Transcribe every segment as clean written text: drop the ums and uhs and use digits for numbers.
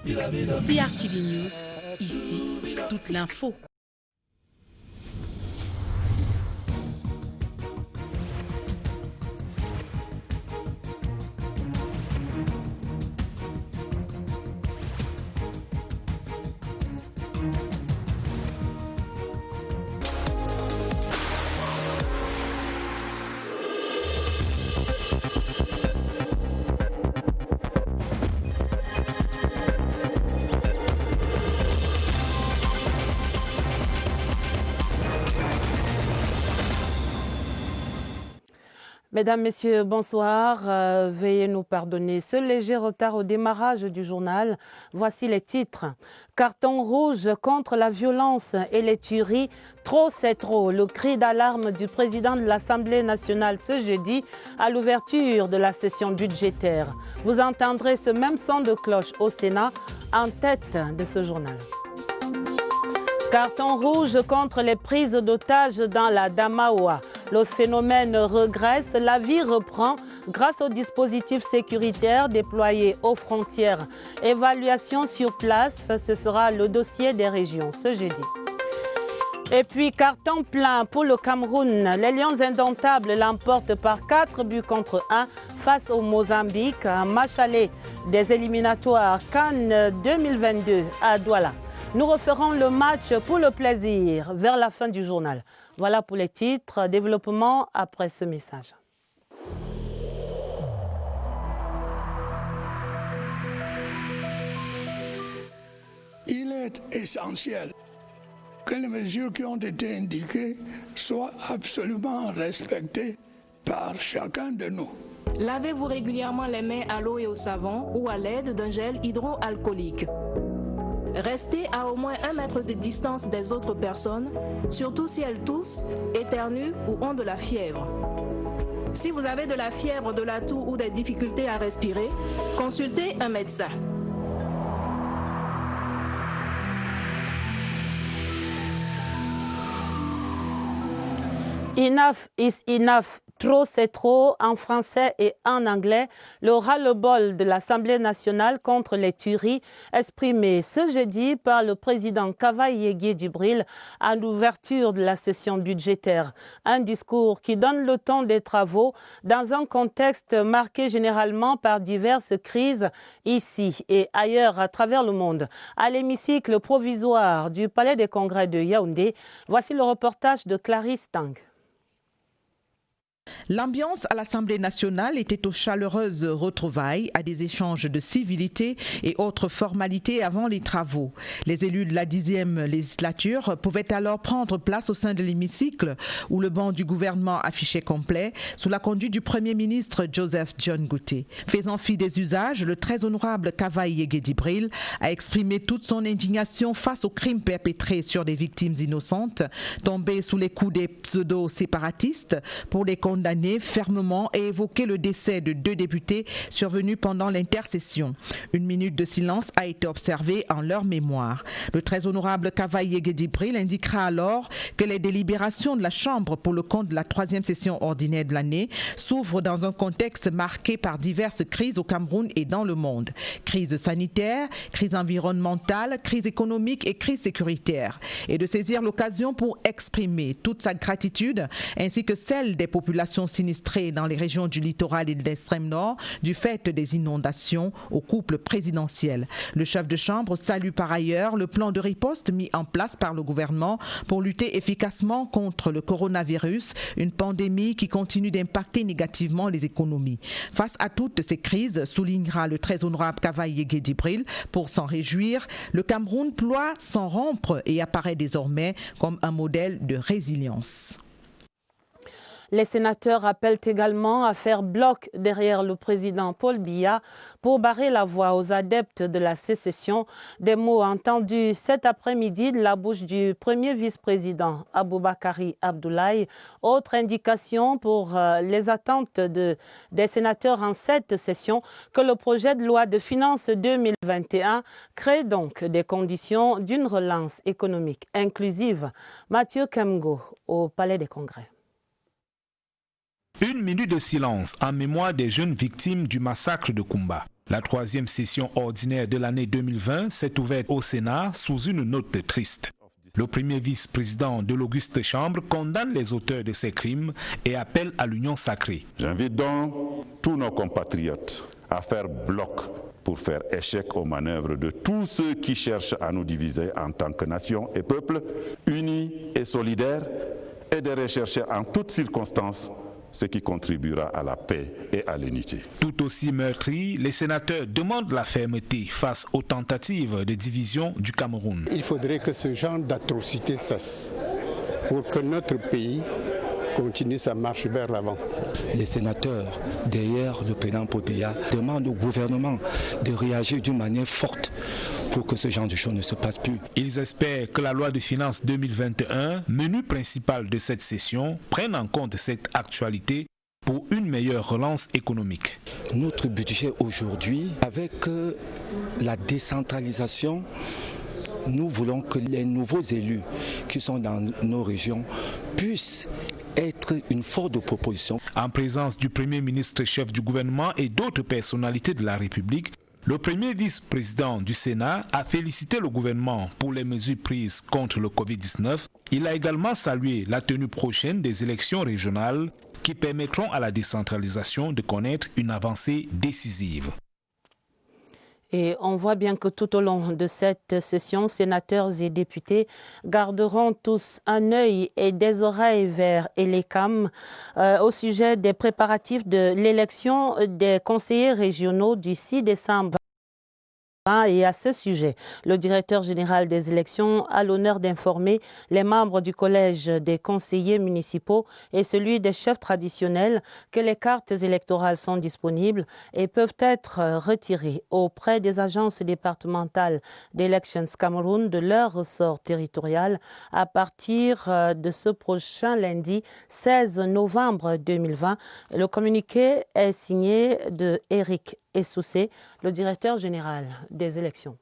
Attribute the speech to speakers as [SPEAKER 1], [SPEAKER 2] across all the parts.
[SPEAKER 1] CRTV News, ici, toute l'info.
[SPEAKER 2] Mesdames, Messieurs, bonsoir. Veuillez nous pardonner ce léger retard au démarrage du journal. Voici les titres. Carton rouge contre la violence et les tueries. Trop, c'est trop. Le cri d'alarme du président de l'Assemblée nationale ce jeudi à l'ouverture de la session budgétaire. Vous entendrez ce même son de cloche au Sénat en tête de ce journal. Carton rouge contre les prises d'otages dans la Damaoua. Le phénomène regresse, la vie reprend grâce aux dispositifs sécuritaires déployés aux frontières. Évaluation sur place, ce sera le dossier des régions ce jeudi. Et puis carton plein pour le Cameroun. Les Lions indomptables l'emportent par 4 buts contre 1 face au Mozambique. Un match aller des éliminatoires CAN 2022 à Douala. Nous referons le match pour le plaisir vers la fin du journal. Voilà pour les titres. Développement après ce message.
[SPEAKER 3] Il est essentiel que les mesures qui ont été indiquées soient absolument respectées par chacun de nous.
[SPEAKER 4] Lavez-vous régulièrement les mains à l'eau et au savon ou à l'aide d'un gel hydroalcoolique. Restez à au moins 1 mètre de distance des autres personnes, surtout si elles toussent, éternuent ou ont de la fièvre. Si vous avez de la fièvre, de la toux ou des difficultés à respirer, consultez un médecin.
[SPEAKER 2] Enough is enough. Trop, c'est trop, en français et en anglais. Le ras-le-bol de l'Assemblée nationale contre les tueries exprimé ce jeudi par le président Kavayi Djibril à l'ouverture de la session budgétaire. Un discours qui donne le ton des travaux dans un contexte marqué généralement par diverses crises ici et ailleurs à travers le monde. À l'hémicycle provisoire du Palais des Congrès de Yaoundé, voici le reportage de Clarisse Tang.
[SPEAKER 5] L'ambiance à l'Assemblée nationale était aux chaleureuses retrouvailles, à des échanges de civilité et autres formalités avant les travaux. Les élus de la 10e législature pouvaient alors prendre place au sein de l'hémicycle où le banc du gouvernement affichait complet sous la conduite du Premier ministre Joseph John Ngouté. Faisant fi des usages, le très honorable Kavayi Djibril a exprimé toute son indignation face aux crimes perpétrés sur des victimes innocentes tombées sous les coups des pseudo-séparatistes pour les condamner fermement et évoquer le décès de 2 députés survenus pendant l'intercession. 1 minute de silence a été observée en leur mémoire. Le très honorable Kavayi Djibril indiquera alors que les délibérations de la Chambre pour le compte de la 3e session ordinaire de l'année s'ouvrent dans un contexte marqué par diverses crises au Cameroun et dans le monde. Crise sanitaire, crise environnementale, crise économique et crise sécuritaire. Et de saisir l'occasion pour exprimer toute sa gratitude ainsi que celle des populations sinistrées dans les régions du littoral et de l'extrême nord du fait des inondations au couple présidentiel. Le chef de chambre salue par ailleurs le plan de riposte mis en place par le gouvernement pour lutter efficacement contre le coronavirus, une pandémie qui continue d'impacter négativement les économies. Face à toutes ces crises, soulignera le très honorable Kavayi Djibril, pour s'en réjouir, le Cameroun ploie sans rompre et apparaît désormais comme un modèle de résilience.
[SPEAKER 2] Les sénateurs appellent également à faire bloc derrière le président Paul Biya pour barrer la voie aux adeptes de la sécession. Des mots entendus cet après-midi de la bouche du premier vice-président Aboubakary Abdoulaye. Autre indication pour les attentes des sénateurs en cette session que le projet de loi de finances 2021 crée donc des conditions d'une relance économique inclusive. Mathieu Kemgo au Palais des Congrès.
[SPEAKER 6] Une minute de silence en mémoire des jeunes victimes du massacre de Kumba. La 3e session ordinaire de l'année 2020 s'est ouverte au Sénat sous une note triste. Le premier vice-président de l'Auguste Chambre condamne les auteurs de ces crimes et appelle à l'union sacrée.
[SPEAKER 7] J'invite donc tous nos compatriotes à faire bloc pour faire échec aux manœuvres de tous ceux qui cherchent à nous diviser en tant que nation et peuple, unis et solidaires, et de rechercher en toutes circonstances ce qui contribuera à la paix et à l'unité.
[SPEAKER 6] Tout aussi meurtri, les sénateurs demandent la fermeté face aux tentatives de division du Cameroun.
[SPEAKER 8] Il faudrait que ce genre d'atrocité cesse pour que notre pays continue sa marche vers l'avant.
[SPEAKER 9] Les sénateurs, derrière le président Paul Biya, demandent au gouvernement de réagir d'une manière forte pour que ce genre de choses ne se passe plus.
[SPEAKER 6] Ils espèrent que la loi de finances 2021, menu principal de cette session, prenne en compte cette actualité pour une meilleure relance économique.
[SPEAKER 9] Notre budget aujourd'hui, avec la décentralisation, nous voulons que les nouveaux élus qui sont dans nos régions puissent être une force de proposition.
[SPEAKER 6] En présence du Premier ministre chef du gouvernement et d'autres personnalités de la République, le premier vice-président du Sénat a félicité le gouvernement pour les mesures prises contre le Covid-19. Il a également salué la tenue prochaine des élections régionales qui permettront à la décentralisation de connaître une avancée décisive.
[SPEAKER 2] Et on voit bien que tout au long de cette session, sénateurs et députés garderont tous un œil et des oreilles vers Elekam au sujet des préparatifs de l'élection des conseillers régionaux du 6 décembre. Et à ce sujet, le directeur général des élections a l'honneur d'informer les membres du collège des conseillers municipaux et celui des chefs traditionnels que les cartes électorales sont disponibles et peuvent être retirées auprès des agences départementales d'Elections Cameroun de leur ressort territorial à partir de ce prochain lundi 16 novembre 2020. Le communiqué est signé de Eric Essoussé, le directeur général des élections.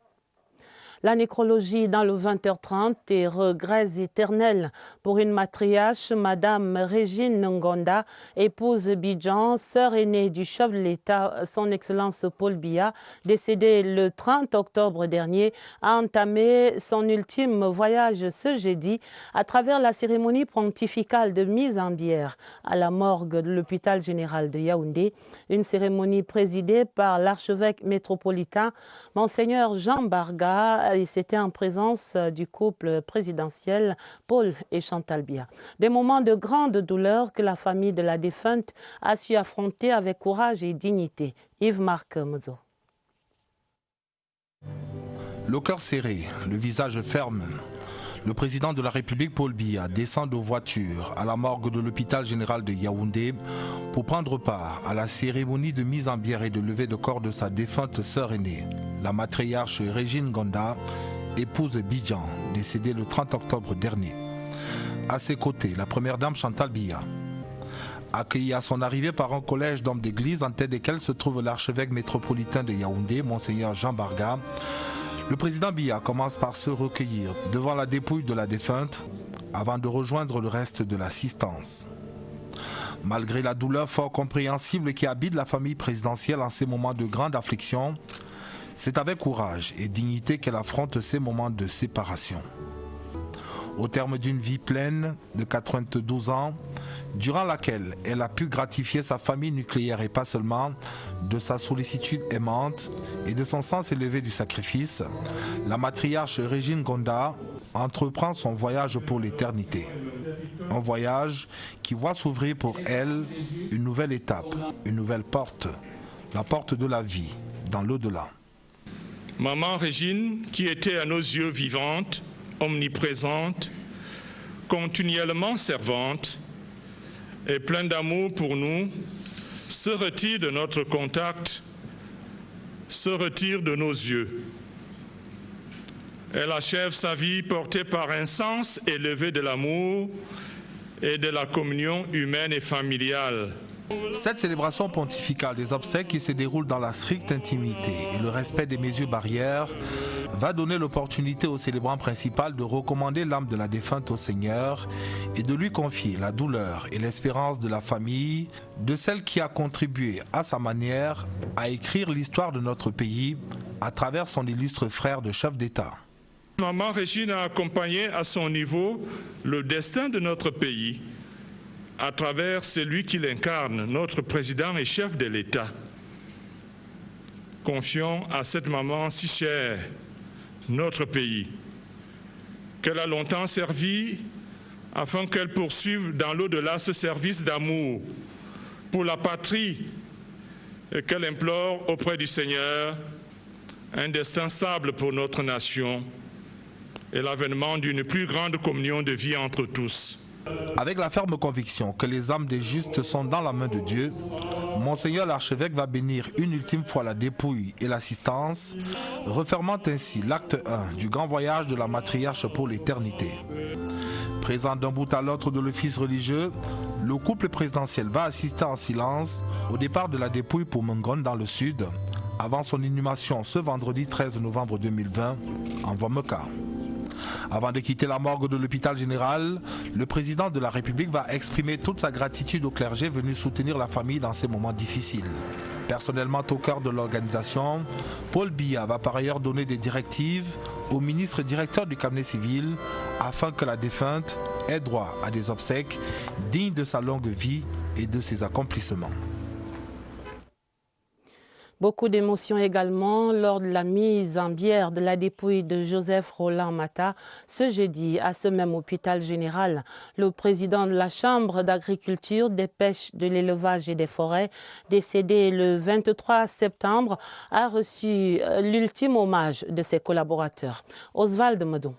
[SPEAKER 2] La nécrologie dans le 20h30 et regrets éternels pour une matriarche, Madame Régine Ngonda, épouse Bidjan, sœur aînée du chef de l'État, son Excellence Paul Biya, décédé le 30 octobre dernier, a entamé son ultime voyage ce jeudi à travers la cérémonie pontificale de mise en bière à la morgue de l'hôpital général de Yaoundé, une cérémonie présidée par l'archevêque métropolitain, Monseigneur Jean Barga, et c'était en présence du couple présidentiel Paul et Chantal Biya. Des moments de grande douleur que la famille de la défunte a su affronter avec courage et dignité. Yves-Marc Mozo.
[SPEAKER 10] Le cœur serré, le visage ferme, le président de la République Paul Biya descend de voiture à la morgue de l'hôpital général de Yaoundé pour prendre part à la cérémonie de mise en bière et de levée de corps de sa défunte sœur aînée, la matriarche Régine Ngonda, épouse Bidjan, décédée le 30 octobre dernier. À ses côtés, la première dame Chantal Biya. Accueillie à son arrivée par un collège d'hommes d'église en tête desquels se trouve l'archevêque métropolitain de Yaoundé, Monseigneur Jean Barga, le président Biya commence par se recueillir devant la dépouille de la défunte avant de rejoindre le reste de l'assistance. Malgré la douleur fort compréhensible qui habite la famille présidentielle en ces moments de grande affliction, c'est avec courage et dignité qu'elle affronte ces moments de séparation. Au terme d'une vie pleine de 92 ans, durant laquelle elle a pu gratifier sa famille nucléaire et pas seulement, de sa sollicitude aimante et de son sens élevé du sacrifice, la matriarche Régine Ngonda entreprend son voyage pour l'éternité. Un voyage qui voit s'ouvrir pour elle une nouvelle étape, une nouvelle porte, la porte de la vie, dans l'au-delà.
[SPEAKER 11] Maman Régine, qui était à nos yeux vivante, omniprésente, continuellement servante et pleine d'amour pour nous, se retire de notre contact, se retire de nos yeux. Elle achève sa vie portée par un sens élevé de l'amour et de la communion humaine et familiale
[SPEAKER 10] Cette célébration pontificale des obsèques qui se déroule dans la stricte intimité et le respect des mesures barrières va donner l'opportunité au célébrant principal de recommander l'âme de la défunte au Seigneur et de lui confier la douleur et l'espérance de la famille, de celle qui a contribué à sa manière à écrire l'histoire de notre pays à travers son illustre frère de chef d'État.
[SPEAKER 11] Maman Régine a accompagné à son niveau le destin de notre pays à travers celui qui l'incarne, notre président et chef de l'État. Confions à cette maman si chère notre pays, qu'elle a longtemps servi, afin qu'elle poursuive dans l'au-delà ce service d'amour pour la patrie et qu'elle implore auprès du Seigneur un destin stable pour notre nation et l'avènement d'une plus grande communion de vie entre tous.
[SPEAKER 10] Avec la ferme conviction que les âmes des justes sont dans la main de Dieu, Monseigneur l'archevêque va bénir une ultime fois la dépouille et l'assistance, refermant ainsi l'acte 1 du grand voyage de la matriarche pour l'éternité. Présent d'un bout à l'autre de l'office religieux, le couple présidentiel va assister en silence au départ de la dépouille pour Mengon dans le sud, avant son inhumation ce vendredi 13 novembre 2020 en Wameka. Avant de quitter la morgue de l'hôpital général, le président de la République va exprimer toute sa gratitude au clergé venu soutenir la famille dans ces moments difficiles. Personnellement au cœur de l'organisation, Paul Biya va par ailleurs donner des directives au ministre directeur du cabinet civil afin que la défunte ait droit à des obsèques dignes de sa longue vie et de ses accomplissements.
[SPEAKER 2] Beaucoup d'émotions également lors de la mise en bière de la dépouille de Joseph Roland Mata ce jeudi à ce même hôpital général. Le président de la Chambre d'agriculture, des pêches, de l'élevage et des forêts, décédé le 23 septembre, a reçu l'ultime hommage de ses collaborateurs. Oswald Medon.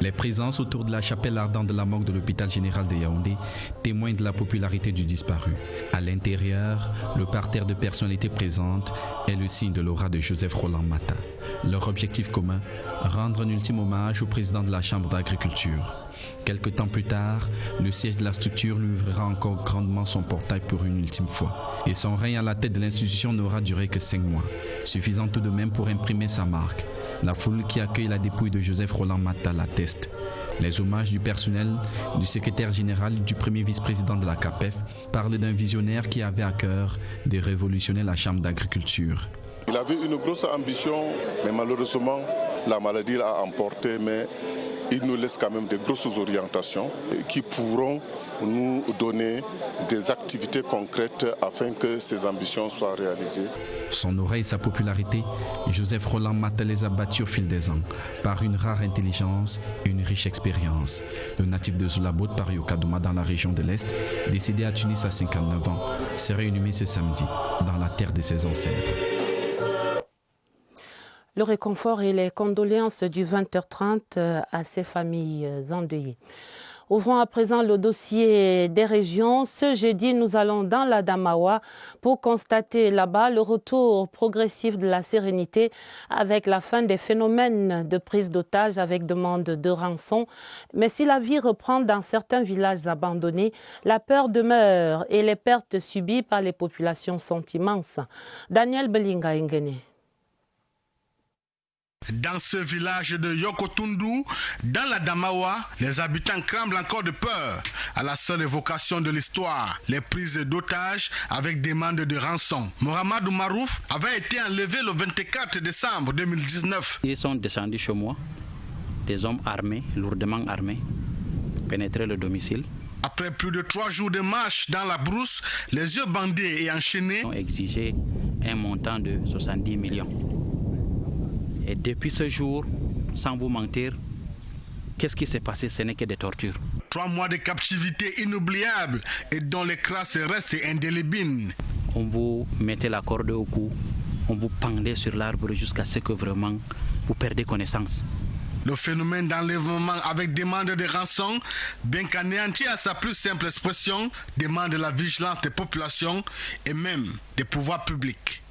[SPEAKER 12] Les présences autour de la chapelle ardente de la morgue de l'hôpital général de Yaoundé témoignent de la popularité du disparu. À l'intérieur, le parterre de personnalités présentes est le signe de l'aura de Joseph Roland Mata. Leur objectif commun, rendre un ultime hommage au président de la Chambre d'agriculture. Quelque temps plus tard, le siège de la structure lui ouvrira encore grandement son portail pour une ultime fois. Et son règne à la tête de l'institution n'aura duré que 5 mois, suffisant tout de même pour imprimer sa marque. La foule qui accueille la dépouille de Joseph Roland Mata l'atteste. Les hommages du personnel, du secrétaire général et du premier vice-président de la CAPEF parlent d'un visionnaire qui avait à cœur de révolutionner la Chambre d'agriculture.
[SPEAKER 13] Il avait une grosse ambition, mais malheureusement, la maladie l'a emporté, mais il nous laisse quand même des grosses orientations qui pourront nous donner des activités concrètes afin que ces ambitions soient réalisées.
[SPEAKER 12] Son aura et sa popularité, Joseph Roland Mata les a battus au fil des ans par une rare intelligence et une riche expérience. Le natif de Zoulabot, paru au Kadouma dans la région de l'Est, décédé à Tunis à 59 ans, serait inhumé ce samedi dans la terre de ses ancêtres.
[SPEAKER 2] Le réconfort et les condoléances du 20h30 à ces familles endeuillées. Ouvrons à présent le dossier des régions. Ce jeudi, nous allons dans la Damawa pour constater là-bas le retour progressif de la sérénité avec la fin des phénomènes de prise d'otages avec demande de rançon. Mais si la vie reprend dans certains villages abandonnés, la peur demeure et les pertes subies par les populations sont immenses. Daniel Belinga Ngene.
[SPEAKER 14] Dans ce village de Yokotundu, dans la Damawa, les habitants crament encore de peur à la seule évocation de l'histoire, les prises d'otages avec demande de rançon. Mohamed Marouf avait été enlevé le 24 décembre 2019.
[SPEAKER 15] Ils sont descendus chez moi, des hommes armés, lourdement armés, pénétrer le domicile.
[SPEAKER 14] Après plus de 3 jours de marche dans la brousse, les yeux bandés et enchaînés,
[SPEAKER 15] ils ont exigé un montant de 70 millions. Et depuis ce jour, sans vous mentir, qu'est-ce qui s'est passé? Ce n'est que des tortures.
[SPEAKER 14] 3 mois de captivité inoubliable et dont les traces restent indélébiles.
[SPEAKER 15] On vous mettait la corde au cou, on vous pendait sur l'arbre jusqu'à ce que vraiment vous perdez connaissance.
[SPEAKER 14] Le phénomène d'enlèvement avec demande de rançon, bien qu'anéanti à sa plus simple expression, demande la vigilance des populations et même des pouvoirs publics.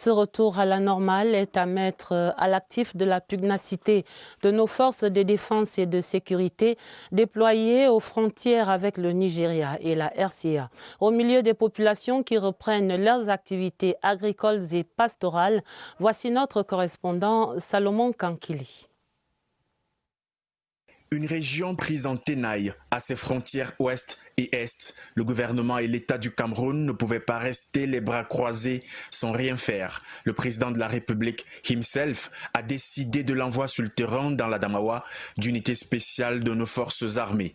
[SPEAKER 2] Ce retour à la normale est à mettre à l'actif de la pugnacité de nos forces de défense et de sécurité déployées aux frontières avec le Nigeria et la RCA. Au milieu des populations qui reprennent leurs activités agricoles et pastorales, voici notre correspondant Salomon Kankili.
[SPEAKER 16] Une région prise en tenaille à ses frontières ouest et est. Le gouvernement et l'État du Cameroun ne pouvaient pas rester les bras croisés sans rien faire. Le président de la République himself a décidé de l'envoi sur le terrain dans l'Adamawa d'unités spéciales de nos forces armées.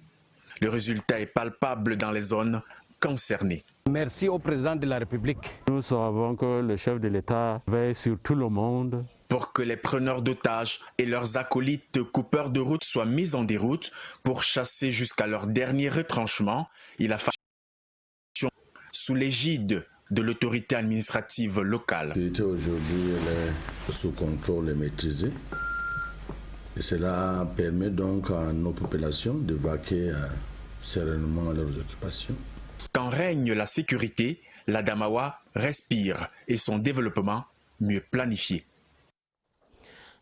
[SPEAKER 16] Le résultat est palpable dans les zones concernées.
[SPEAKER 17] Merci au président de la République. Nous savons que le chef de l'État veille sur tout le monde.
[SPEAKER 16] Pour que les preneurs d'otages et leurs acolytes coupeurs de route soient mis en déroute pour chasser jusqu'à leur dernier retranchement, il a fallu sous l'égide de l'autorité administrative locale.
[SPEAKER 18] Aujourd'hui, elle est sous contrôle et maîtrisée. Et cela permet donc à nos populations de vaquer sereinement à leurs occupations.
[SPEAKER 16] Quand règne la sécurité, l'Adamawa respire et son développement mieux planifié.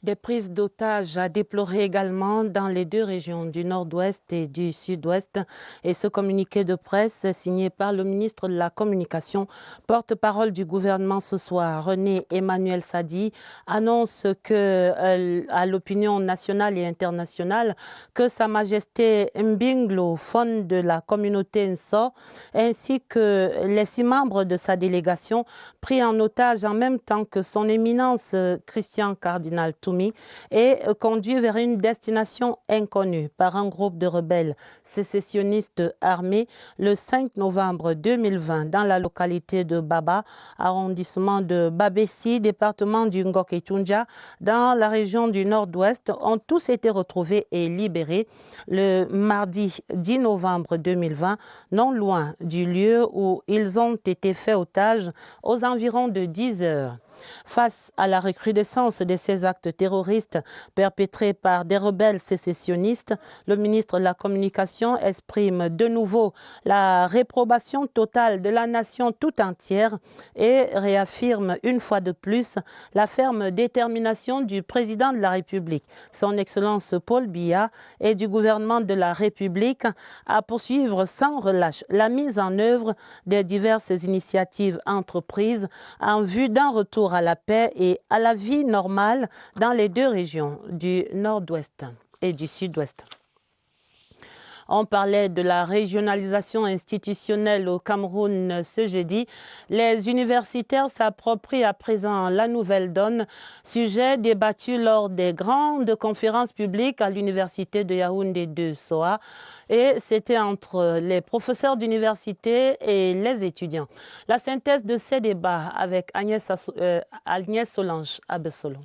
[SPEAKER 2] Des prises d'otages à déplorer également dans les deux régions du nord-ouest et du sud-ouest. Et ce communiqué de presse signé par le ministre de la Communication, porte-parole du gouvernement ce soir, René Emmanuel Sadi, annonce à l'opinion nationale et internationale que Sa Majesté Mbinglo, fond de la communauté Nso, ainsi que les 6 membres de sa délégation pris en otage en même temps que son éminence Christian Cardinal Toumi, est conduit vers une destination inconnue par un groupe de rebelles sécessionnistes armés le 5 novembre 2020 dans la localité de Baba, arrondissement de Babessi, département du Ngok-et-Tunja, dans la région du nord-ouest, ont tous été retrouvés et libérés le mardi 10 novembre 2020, non loin du lieu où ils ont été faits otages aux environs de 10 heures. Face à la recrudescence de ces actes terroristes perpétrés par des rebelles sécessionnistes, le ministre de la Communication exprime de nouveau la réprobation totale de la nation tout entière et réaffirme une fois de plus la ferme détermination du président de la République, son Excellence Paul Biya, et du gouvernement de la République à poursuivre sans relâche la mise en œuvre des diverses initiatives entreprises en vue d'un retour à la paix et à la vie normale dans les deux régions du nord-ouest et du sud-ouest. On parlait de la régionalisation institutionnelle au Cameroun ce jeudi. Les universitaires s'approprient à présent la nouvelle donne, sujet débattu lors des grandes conférences publiques à l'université de Yaoundé de Soa. Et c'était entre les professeurs d'université et les étudiants. La synthèse de ces débats avec Agnès Solange Abessolo.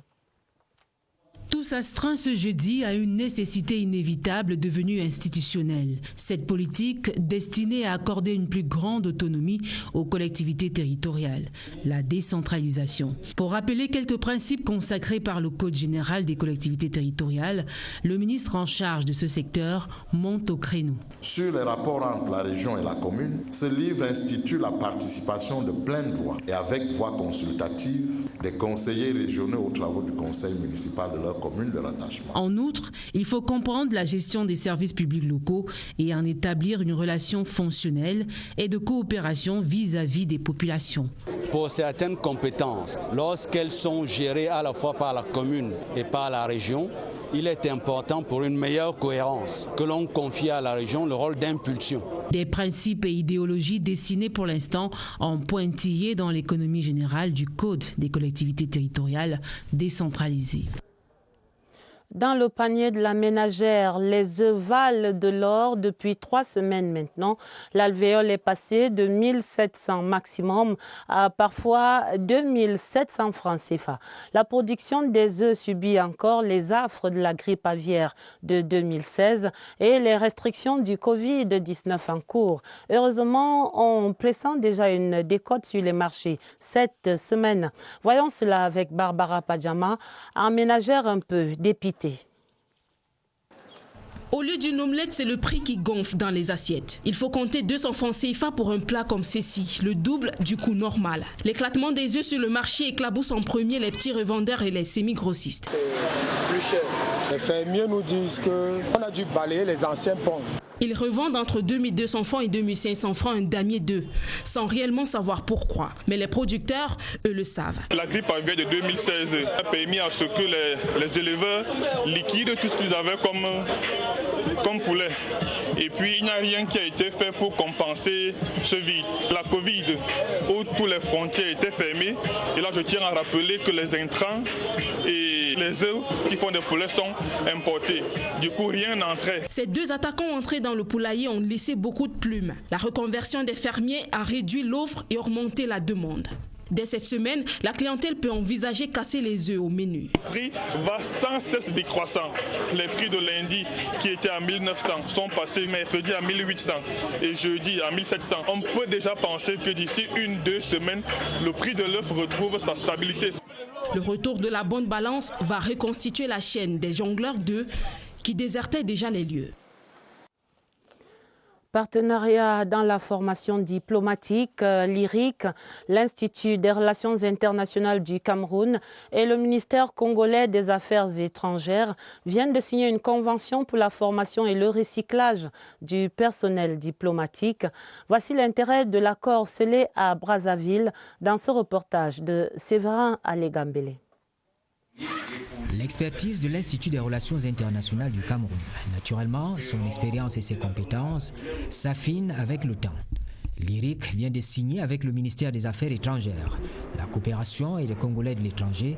[SPEAKER 1] Tous astreints ce jeudi à une nécessité inévitable devenue institutionnelle. Cette politique destinée à accorder une plus grande autonomie aux collectivités territoriales, la décentralisation. Pour rappeler quelques principes consacrés par le Code général des collectivités territoriales, le ministre en charge de ce secteur monte au créneau.
[SPEAKER 19] Sur les rapports entre la région et la commune, ce livre institue la participation de plein droit et avec voix consultative des conseillers régionaux aux travaux du conseil municipal de leur commune de rattachement.
[SPEAKER 1] En outre, il faut comprendre la gestion des services publics locaux et en établir une relation fonctionnelle et de coopération vis-à-vis des populations.
[SPEAKER 17] Pour certaines compétences, lorsqu'elles sont gérées à la fois par la commune et par la région, il est important pour une meilleure cohérence que l'on confie à la région le rôle d'impulsion.
[SPEAKER 1] Des principes et idéologies dessinés pour l'instant en pointillés dans l'économie générale du Code des collectivités territoriales décentralisées.
[SPEAKER 2] Dans le panier de la ménagère, les œufs valent de l'or depuis 3 semaines maintenant. L'alvéole est passé de 1700 maximum à parfois 2700 francs CFA. La production des œufs subit encore les affres de la grippe aviaire de 2016 et les restrictions du Covid-19 en cours. Heureusement, on pressent déjà une décote sur les marchés cette semaine. Voyons cela avec Barbara Padjama, en ménagère un peu dépitée.
[SPEAKER 1] Au lieu d'une omelette, c'est le prix qui gonfle dans les assiettes. Il faut compter 200 francs CFA pour un plat comme ceci, le double du coût normal. L'éclatement des yeux sur le marché éclabousse en premier les petits revendeurs et les semi-grossistes.
[SPEAKER 20] C'est plus cher. Les fermiers nous disent qu'on a dû balayer les anciens ponts.
[SPEAKER 1] Ils revendent entre 2200 francs et 2500 francs un damier d'œufs, sans réellement savoir pourquoi. Mais les producteurs, eux, le savent.
[SPEAKER 11] La grippe aviaire de 2016 a permis à ce que les éleveurs liquident tout ce qu'ils avaient comme poulet. Et puis, il n'y a rien qui a été fait pour compenser ce vide. La Covid, où toutes les frontières étaient fermées. Et là, je tiens à rappeler que les intrants et les œufs qui font des poulets sont importés. Du coup, rien n'entrait.
[SPEAKER 1] Ces deux attaquants entrés dans le poulailler ont laissé beaucoup de plumes. La reconversion des fermiers a réduit l'offre et augmenté la demande. Dès cette semaine, la clientèle peut envisager casser les œufs au menu.
[SPEAKER 11] Le prix va sans cesse décroissant. Les prix de lundi qui étaient à 1900 sont passés mercredi à 1800 et jeudi à 1700. On peut déjà penser que d'ici 1-2 semaines, le prix de l'œuf retrouve sa stabilité.
[SPEAKER 1] Le retour de la bonne balance va reconstituer la chaîne des jongleurs d'œufs qui désertaient déjà les lieux.
[SPEAKER 2] Partenariat dans la formation diplomatique, l'IRIC, l'Institut des relations internationales du Cameroun et le ministère congolais des Affaires étrangères viennent de signer une convention pour la formation et le recyclage du personnel diplomatique. Voici l'intérêt de l'accord scellé à Brazzaville dans ce reportage de Séverin Alégambélé.
[SPEAKER 21] L'expertise de l'Institut des relations internationales du Cameroun. Naturellement, son expérience et ses compétences s'affinent avec le temps. L'IRIC vient de signer avec le ministère des Affaires étrangères, la coopération et les Congolais de l'étranger,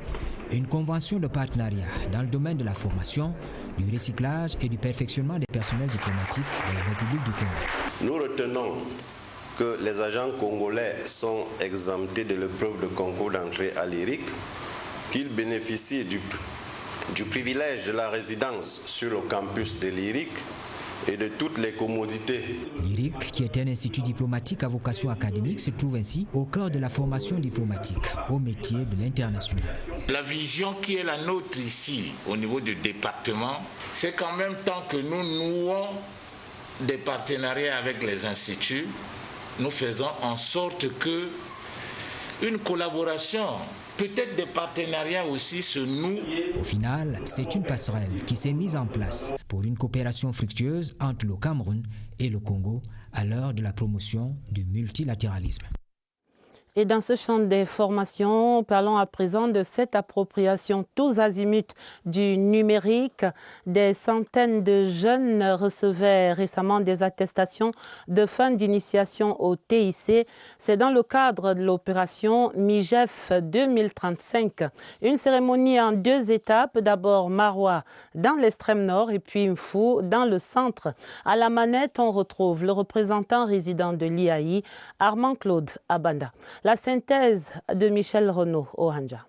[SPEAKER 21] une convention de partenariat dans le domaine de la formation, du recyclage et du perfectionnement des personnels diplomatiques de la République du Congo.
[SPEAKER 22] Nous retenons que les agents congolais sont exemptés de l'épreuve de concours d'entrée à l'IRIC, qu'ils bénéficient du privilège de la résidence sur le campus de l'IRIC et de toutes les commodités.
[SPEAKER 21] L'IRIC, qui est un institut diplomatique à vocation académique, se trouve ainsi au cœur de la formation diplomatique, au métier de l'international.
[SPEAKER 23] La vision qui est la nôtre ici, au niveau du département, c'est qu'en même temps que nous nouons des partenariats avec les instituts, nous faisons en sorte que une collaboration, peut-être des partenariats aussi se nouent.
[SPEAKER 21] Au final, c'est une passerelle qui s'est mise en place pour une coopération fructueuse entre le Cameroun et le Congo à l'heure de la promotion du multilatéralisme.
[SPEAKER 2] Et dans ce champ des formations, parlons à présent de cette appropriation tous azimuts du numérique. Des centaines de jeunes recevaient récemment des attestations de fin d'initiation au TIC. C'est dans le cadre de l'opération MIGEF 2035. Une cérémonie en 2 étapes. D'abord Maroua dans l'extrême nord et puis Mfou dans le centre. À la manette, on retrouve le représentant résident de l'IAI, Armand-Claude Abanda. La synthèse de Michel Renaud au Hanja.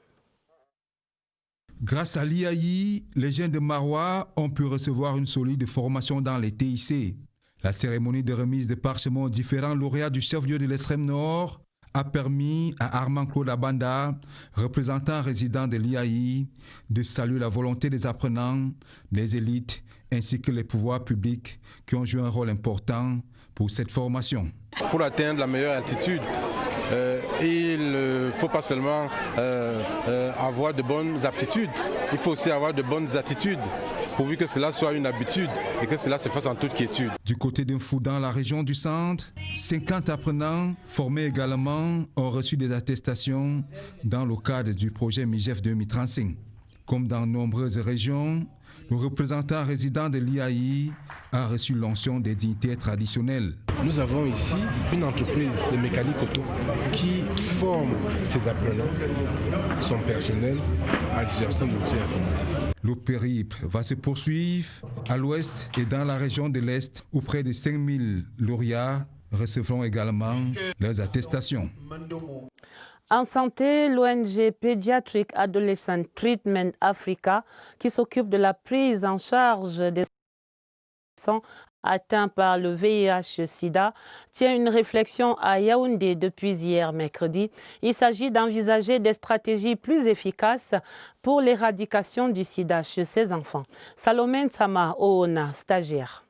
[SPEAKER 24] Grâce à l'IAI, les jeunes de Maroua ont pu recevoir une solide formation dans les TIC. La cérémonie de remise de parchemins aux différents lauréats du chef-lieu de l'extrême nord a permis à Armand-Claude Abanda, représentant résident de l'IAI, de saluer la volonté des apprenants, des élites ainsi que les pouvoirs publics qui ont joué un rôle important pour cette formation.
[SPEAKER 25] Pour atteindre la meilleure altitude, il ne faut pas seulement avoir de bonnes aptitudes, il faut aussi avoir de bonnes attitudes, pourvu que cela soit une habitude et que cela se fasse en toute quiétude.
[SPEAKER 24] Du côté d'Mfou, dans la région du centre, 50 apprenants formés également ont reçu des attestations dans le cadre du projet MIGEF 2035. Comme dans nombreuses régions, le représentant résident de l'IAI a reçu l'onction des dignités traditionnelles.
[SPEAKER 26] Nous avons ici une entreprise de mécanique auto qui forme ses apprenants, son personnel, à l'utilisation d'outils informatiques.
[SPEAKER 24] Le périple va se poursuivre à l'ouest et dans la région de l'Est où près de 5000 lauréats recevront également leurs attestations.
[SPEAKER 2] En santé, l'ONG Pediatric Adolescent Treatment Africa, qui s'occupe de la prise en charge des atteint par le VIH-Sida, tient une réflexion à Yaoundé depuis hier mercredi. Il s'agit d'envisager des stratégies plus efficaces pour l'éradication du sida chez ces enfants. Salomé Nsama Oona, stagiaire.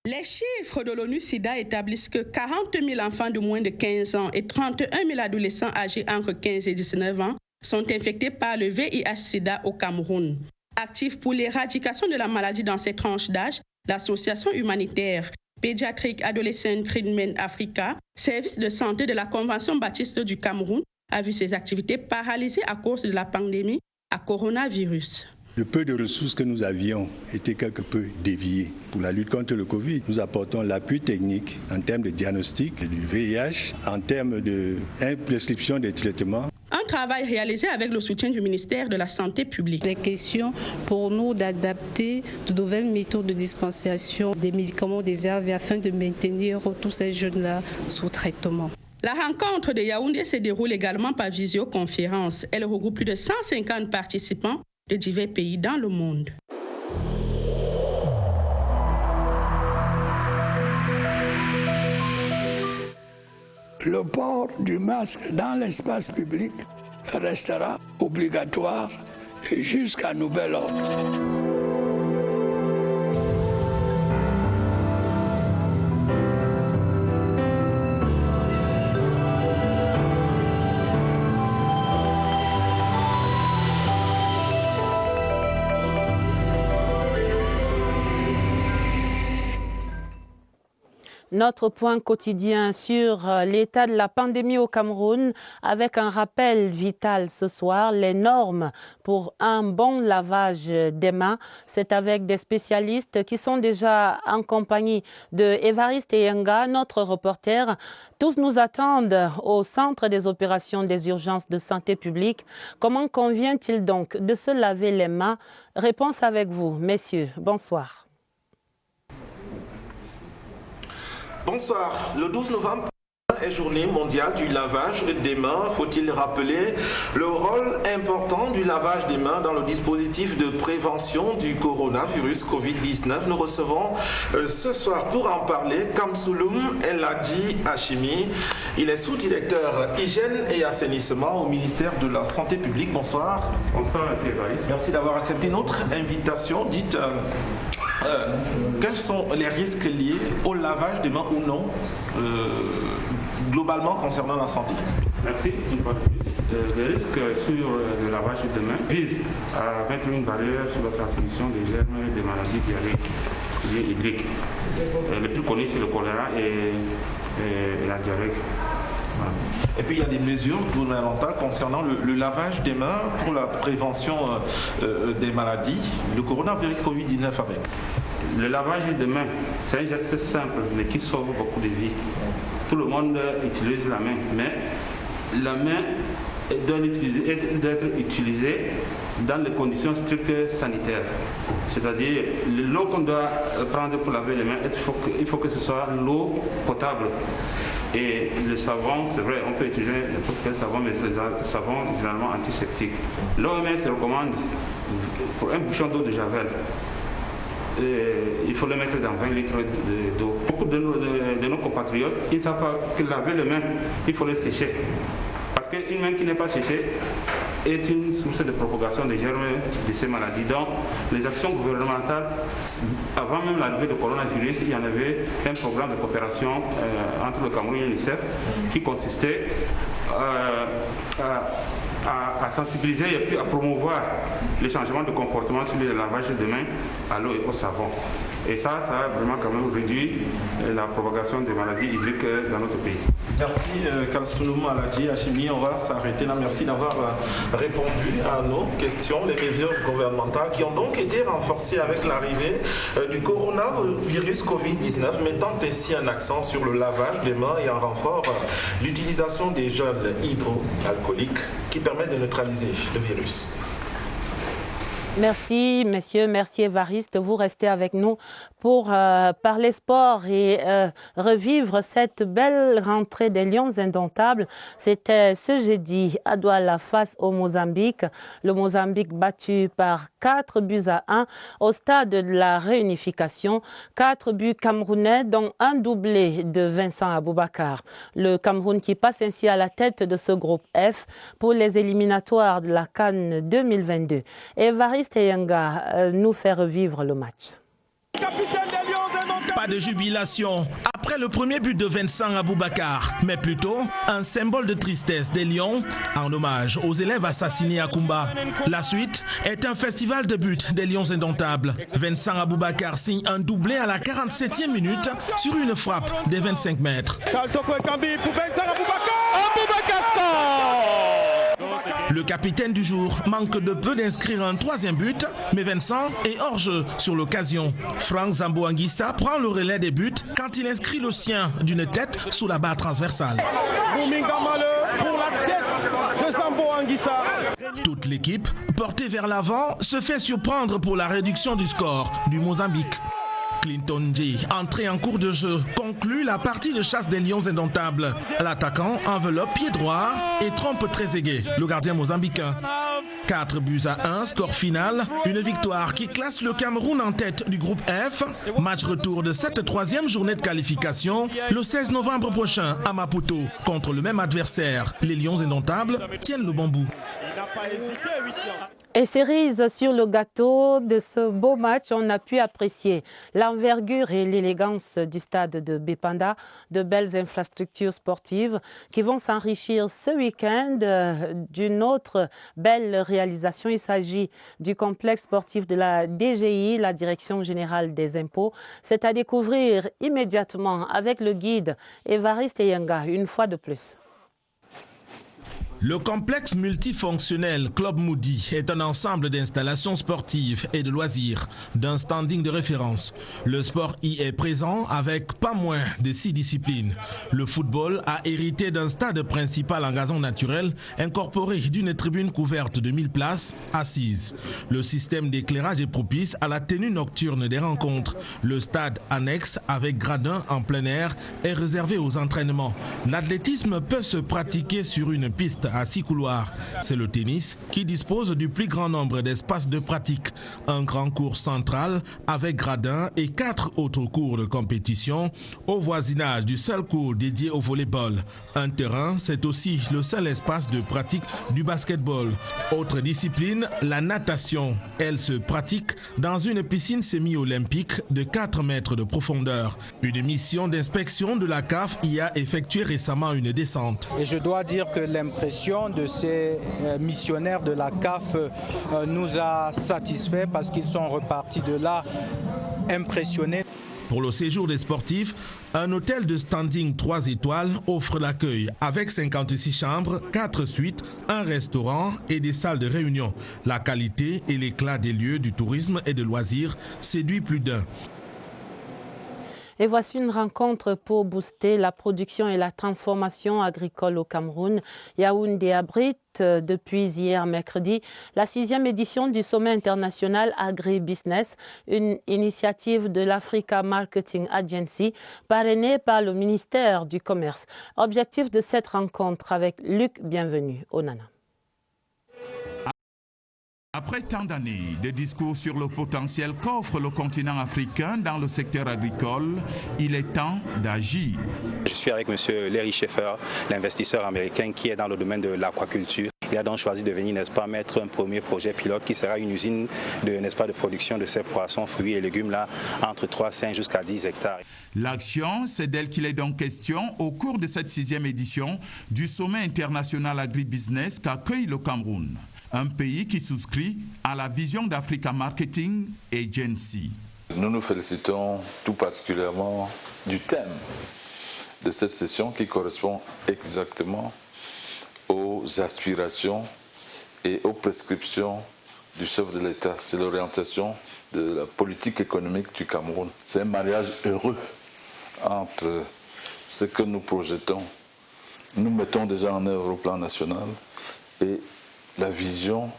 [SPEAKER 3] Les chiffres de l'ONU-SIDA établissent que 40 000 enfants de moins de 15 ans et 31 000 adolescents âgés entre 15 et 19 ans sont infectés par le VIH-Sida au Cameroun. Actif pour l'éradication de la maladie dans ces tranches d'âge, l'association humanitaire pédiatrique Adolescent Treatment Africa, service de santé de la Convention baptiste du Cameroun, a vu ses activités paralysées à cause de la pandémie à coronavirus.
[SPEAKER 4] Le peu de ressources que nous avions était quelque peu dévié. Pour la lutte contre le Covid, nous apportons l'appui technique en termes de diagnostic du VIH, en termes de prescription des traitements.
[SPEAKER 3] Un travail réalisé avec le soutien du ministère de la Santé publique.
[SPEAKER 5] Les questions pour nous d'adapter de nouvelles méthodes de dispensation des médicaments des ARV afin de maintenir tous ces jeunes-là sous traitement.
[SPEAKER 3] La rencontre de Yaoundé se déroule également par visioconférence. Elle regroupe plus de 150 participants de divers pays dans le monde.
[SPEAKER 7] Le port du masque dans l'espace public restera obligatoire jusqu'à nouvel ordre.
[SPEAKER 2] Notre point quotidien sur l'état de la pandémie au Cameroun avec un rappel vital ce soir, les normes pour un bon lavage des mains. C'est avec des spécialistes qui sont déjà en compagnie de Évariste Yenga, notre reporter. Tous nous attendent au centre des opérations des urgences de santé publique. Comment convient-il donc de se laver les mains? Réponse avec vous, messieurs. Bonsoir.
[SPEAKER 8] Bonsoir. Le 12 novembre est journée mondiale du lavage des mains. Faut-il rappeler le rôle important du lavage des mains dans le dispositif de prévention du coronavirus Covid-19? Nous recevons ce soir pour en parler Kamsouloum Elhadji Hachimi. Il est sous-directeur hygiène et assainissement au ministère de la Santé publique. Bonsoir.
[SPEAKER 9] Bonsoir, M. Evariste.
[SPEAKER 8] Merci d'avoir accepté notre invitation. Dites, quels sont les risques liés au lavage des mains ou non, globalement concernant la santé?
[SPEAKER 9] Merci. Les risques sur le lavage des mains visent à mettre une barrière sur la transmission des germes et des maladies diarrhéiques hydriques. Le plus connu, c'est le choléra et la diarrhée. Voilà.
[SPEAKER 8] Et puis il y a des mesures gouvernementales concernant le lavage des mains pour la prévention des maladies, le coronavirus Covid-19 avec.
[SPEAKER 9] Le lavage des mains, c'est un geste simple mais qui sauve beaucoup de vies. Tout le monde utilise la main, mais la main doit être utilisée dans les conditions strictes sanitaires. C'est-à-dire, l'eau qu'on doit prendre pour laver les mains, il faut que ce soit l'eau potable. Et le savon, c'est vrai, on peut utiliser n'importe quel savon, mais c'est le savon généralement antiseptique. L'OMS recommande pour un bouchon d'eau de Javel, il faut le mettre dans 20 litres d'eau. Beaucoup de nos compatriotes, ils ne savent pas que laver les mains, il faut les sécher. Parce qu'une main qui n'est pas séchée est une source de propagation des germes de ces maladies. Donc, les actions gouvernementales, avant même l'arrivée du coronavirus, il y en avait un programme de coopération entre le Cameroun et l'UNICEF qui consistait à sensibiliser et puis à promouvoir les changements de comportement sur le lavage des mains à l'eau et au savon. Et ça a vraiment quand même réduit la propagation des maladies hydriques dans notre pays.
[SPEAKER 8] Merci Kamsouloum Elhadji Hachimi. On va s'arrêter là. Merci d'avoir répondu à nos questions. Les mesures gouvernementales qui ont donc été renforcées avec l'arrivée du coronavirus Covid-19, mettant ainsi un accent sur le lavage des mains et en renfort l'utilisation des gels hydroalcooliques qui permettent de neutraliser le virus.
[SPEAKER 2] Merci, messieurs. Merci, Évariste. Vous restez avec nous pour parler sport et revivre cette belle rentrée des Lions indomptables. C'était ce jeudi à Douala face au Mozambique. Le Mozambique battu par 4-1 au stade de la réunification. 4 buts camerounais dont un doublé de Vincent Aboubakar. Le Cameroun qui passe ainsi à la tête de ce groupe F pour les éliminatoires de la CAN 2022. Évariste Eyenga nous fait revivre le match.
[SPEAKER 6] Pas de jubilation après le premier but de Vincent Aboubakar, mais plutôt un symbole de tristesse des Lions en hommage aux élèves assassinés à Kumba. La suite est un festival de buts des Lions indomptables. Vincent Aboubakar signe un doublé à la 47e minute sur une frappe des 25 mètres. Le capitaine du jour manque de peu d'inscrire un 3e but, mais Vincent est hors jeu sur l'occasion. Franck Zambo Anguissa prend le relais des buts quand il inscrit le sien d'une tête sous la barre transversale. Pour la tête de Zambo Anguissa. Toute l'équipe, portée vers l'avant, se fait surprendre pour la réduction du score du Mozambique. Clinton J, entré en cours de jeu, conclut la partie de chasse des Lions indomptables. L'attaquant enveloppe pied droit et trompe Trezeguet, le gardien mozambicain. 4-1, score final, une victoire qui classe le Cameroun en tête du groupe F. Match retour de cette 3e journée de qualification le 16 novembre prochain à Maputo contre le même adversaire. Les Lions indomptables tiennent le bon bout.
[SPEAKER 2] Et cerise sur le gâteau de ce beau match, on a pu apprécier l'envergure et l'élégance du stade de Bépanda, de belles infrastructures sportives qui vont s'enrichir ce week-end d'une autre belle réalisation. Il s'agit du complexe sportif de la DGI, la Direction Générale des Impôts. C'est à découvrir immédiatement avec le guide Évariste Eyenga, une fois de plus.
[SPEAKER 6] Le complexe multifonctionnel Club Moody est un ensemble d'installations sportives et de loisirs d'un standing de référence. Le sport y est présent avec pas moins de 6 disciplines. Le football a hérité d'un stade principal en gazon naturel incorporé d'une tribune couverte de 1000 places assises. Le système d'éclairage est propice à la tenue nocturne des rencontres. Le stade annexe avec gradin en plein air est réservé aux entraînements. L'athlétisme peut se pratiquer sur une piste à 6 couloirs. C'est le tennis qui dispose du plus grand nombre d'espaces de pratique. Un grand court central avec gradin et 4 autres cours de compétition au voisinage du seul court dédié au volleyball. Un terrain, c'est aussi le seul espace de pratique du basketball. Autre discipline, la natation. Elle se pratique dans une piscine semi-olympique de 4 mètres de profondeur. Une mission d'inspection de la CAF y a effectué récemment une descente.
[SPEAKER 10] Et je dois dire que l'impression de ces missionnaires de la CAF nous a satisfaits parce qu'ils sont repartis de là impressionnés.
[SPEAKER 6] Pour le séjour des sportifs, un hôtel de standing 3 étoiles offre l'accueil avec 56 chambres, 4 suites, un restaurant et des salles de réunion. La qualité et l'éclat des lieux du tourisme et de loisirs séduit plus d'un.
[SPEAKER 2] Et voici une rencontre pour booster la production et la transformation agricole au Cameroun. Yaoundé abrite depuis hier mercredi la 6e édition du Sommet international Agri-Business, une initiative de l'Africa Marketing Agency parrainée par le ministère du Commerce. Objectif de cette rencontre avec Luc Bienvenu au Nana.
[SPEAKER 12] Après tant d'années de discours sur le potentiel qu'offre le continent africain dans le secteur agricole, il est temps d'agir.
[SPEAKER 13] Je suis avec M. Larry Schaeffer, l'investisseur américain qui est dans le domaine de l'aquaculture. Il a donc choisi de venir, n'est-ce pas, mettre un premier projet pilote qui sera une usine de, n'est-ce pas, de production de ces poissons, fruits et légumes là, entre 3, 5 jusqu'à 10 hectares.
[SPEAKER 12] L'action, c'est d'elle qu'il est donc question au cours de cette 6e édition du Sommet international Agri-Business qu'accueille le Cameroun. Un pays qui souscrit à la vision d'Africa Marketing Agency.
[SPEAKER 14] Nous nous félicitons tout particulièrement du thème de cette session qui correspond exactement aux aspirations et aux prescriptions du chef de l'État. C'est l'orientation de la politique économique du Cameroun. C'est un mariage heureux entre ce que nous projetons, nous mettons déjà en œuvre au plan national et la vision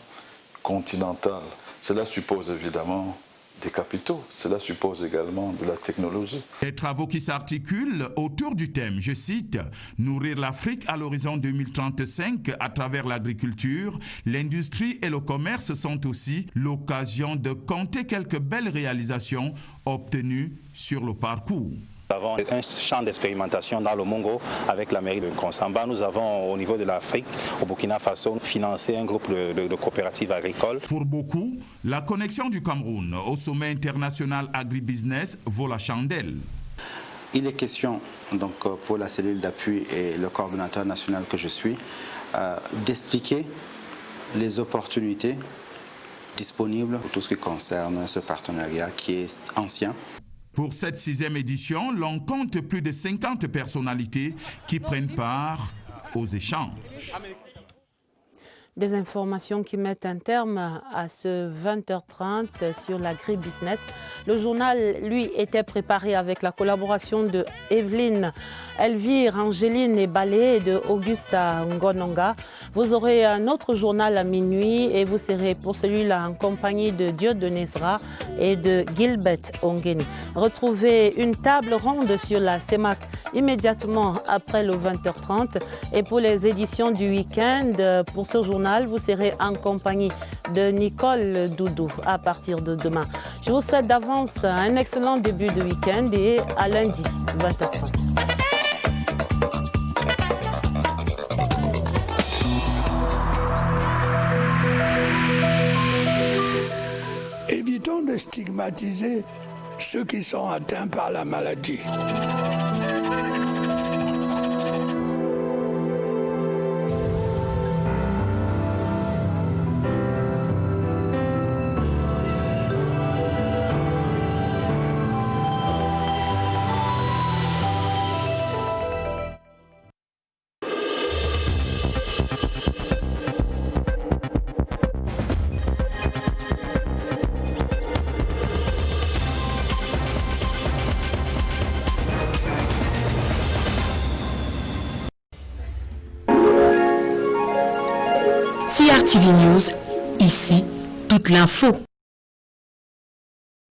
[SPEAKER 14] continentale. Cela suppose évidemment des capitaux. Cela suppose également de la technologie.
[SPEAKER 12] Des travaux qui s'articulent autour du thème, je cite, « Nourrir l'Afrique à l'horizon 2035 à travers l'agriculture, l'industrie et le commerce sont aussi l'occasion de compter quelques belles réalisations obtenues sur le parcours. »
[SPEAKER 13] Nous avons un champ d'expérimentation dans le Mongo avec la mairie de Nkonsamba. Nous avons au niveau de l'Afrique, au Burkina Faso, financé un groupe de coopératives agricoles.
[SPEAKER 12] Pour beaucoup, la connexion du Cameroun au sommet international agribusiness vaut la chandelle.
[SPEAKER 15] Il est question donc, pour la cellule d'appui et le coordonnateur national que je suis d'expliquer les opportunités disponibles pour tout ce qui concerne ce partenariat qui est ancien.
[SPEAKER 12] Pour cette 6e édition, l'on compte plus de 50 personnalités qui prennent part aux échanges.
[SPEAKER 2] Des informations qui mettent un terme à ce 20h30 sur l'agribusiness. Le journal, lui, était préparé avec la collaboration de Evelyne, Elvire, Angéline et Balé et de Augusta Ngononga. Vous aurez un autre journal à minuit et vous serez pour celui-là en compagnie de Dieudonné Zra et de Gilbert Ongeni. Retrouvez une table ronde sur la CEMAC immédiatement après le 20h30. Et pour les éditions du week-end, pour ce journal, vous serez en compagnie de Nicole Doudou à partir de demain. Je vous souhaite d'avance un excellent début de week-end et à lundi 20h30.
[SPEAKER 7] Évitons de stigmatiser ceux qui sont atteints par la maladie.
[SPEAKER 1] CRTV News, ici, toute l'info.